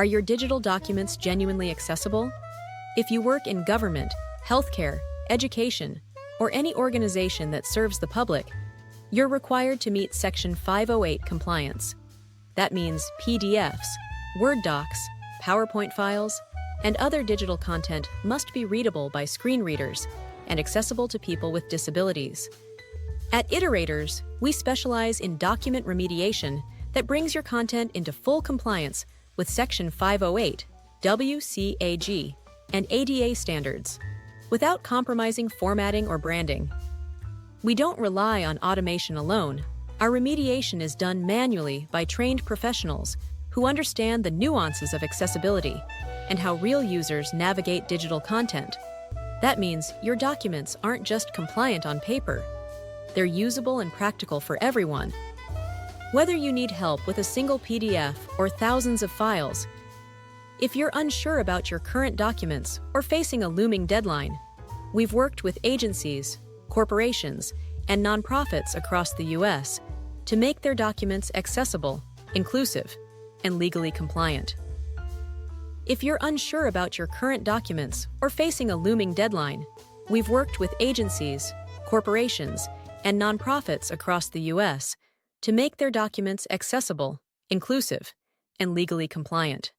Are your digital documents genuinely accessible? If you work in government, healthcare, education, or any organization that serves the public, you're required to meet Section 508 compliance. That means PDFs, Word docs, PowerPoint files, and other digital content must be readable by screen readers and accessible to people with disabilities. At Iterators, we specialize in document remediation that brings your content into full compliance with Section 508, WCAG, and ADA standards, without compromising formatting or branding. We don't rely on automation alone. Our remediation is done manually by trained professionals who understand the nuances of accessibility and how real users navigate digital content. That means your documents aren't just compliant on paper. They're usable and practical for everyone. Whether you need help with a single PDF or thousands of files, if you're unsure about your current documents or facing a looming deadline, we've worked with agencies, corporations, and nonprofits across the U.S. to make their documents accessible, inclusive, and legally compliant. If you're unsure about your current documents or facing a looming deadline, we've worked with agencies, corporations, and nonprofits across the U.S. to make their documents accessible, inclusive, and legally compliant.